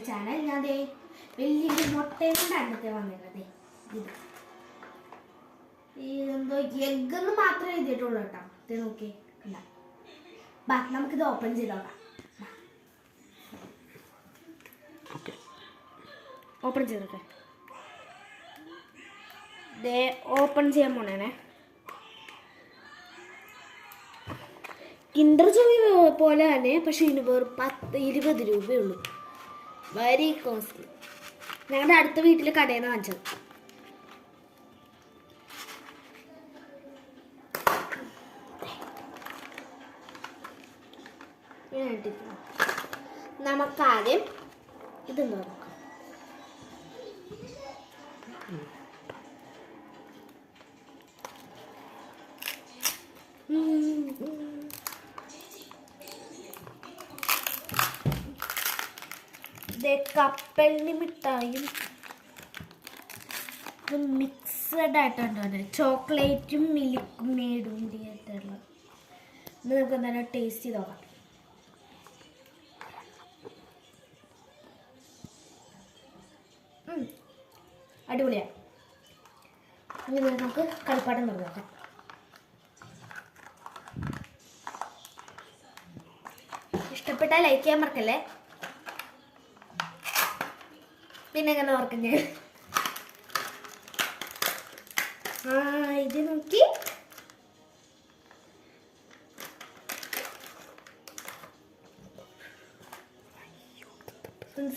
എൻ്റെ ചാനൽ. ഞാൻ വലിയൊരു മുട്ടയും കൊണ്ടാണ് ഇന്നത്തെ വന്നിരുന്നത്. ഇത് എന്തോ എഗ്ഗെന്ന് മാത്രമേ എഴുതിയിട്ടുള്ളൂ കേട്ടോ. ഇത് നോക്കി അല്ല. ബാ നമുക്കിത് ഓപ്പൺ ചെയ്ത് നോക്കാം. ഓപ്പൺ ചെയ്തോട്ടെ. ഓപ്പൺ ചെയ്യാൻ പോണേ. കിൻഡർ ജോയ് പോലെ തന്നെ, പക്ഷെ ഇതിന് വേറെ 20 രൂപയുള്ളൂ. Very costly. ഞങ്ങളുടെ അടുത്ത വീട്ടിലെ കടയിൽ നിന്ന് വാങ്ങിച്ചത്. നമുക്കാദ്യം ഇതെന്താ നോക്കാം. കപ്പലിന് മിഠായും മിക്സഡ് ആയിട്ടുണ്ട്. ചോക്ലേറ്റും മിൽക്ക് മേഡും ആയിട്ടുള്ള. ഇത് നമുക്ക് എന്തായാലും ടേസ്റ്റ് ചെയ്ത് നോക്കാം. അടിപൊളിയാണ്. ഇനി നമുക്ക് കളിപ്പാട്ടം തുറന്ന് നോക്കാം. ഇഷ്ടപ്പെട്ടാൽ ലൈക്ക് ചെയ്യാൻ മറക്കല്ലേ. പിന്നെ എങ്ങനെ ഓർക്കും ഞാൻ. ഇത് നോക്കി.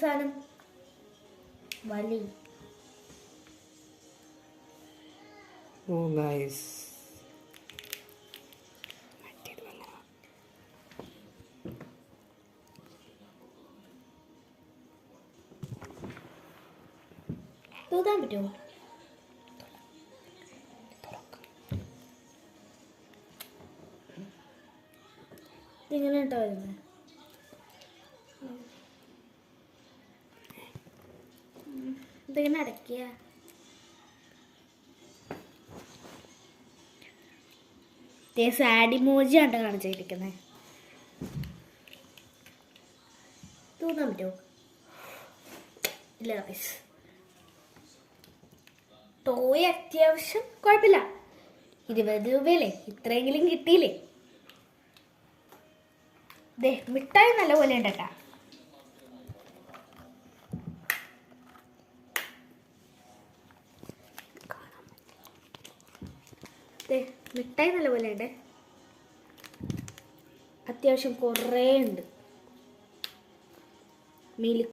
സാധനം വലി. Oh guys, തൂതാൻ പറ്റുമോ? ഇങ്ങനെ കേട്ടോ വരുന്നത്. ഇതിങ്ങനെ അടയ്ക്കുക. സാഡി മോജിയാണ് കാണിച്ചിരിക്കുന്നത്. തൂതാൻ പറ്റുമോ? ഇല്ല. ടോയ് അത്യാവശ്യം കുഴപ്പമില്ല. 20 രൂപയല്ലേ, ഇത്രയെങ്കിലും കിട്ടിയില്ലേ. മിഠായി നല്ല പോലെ ഉണ്ട് കേട്ടാ. മിഠായി നല്ല പോലെ ഉണ്ട്. അത്യാവശ്യം കുറേ ഉണ്ട്. മിൽക്ക്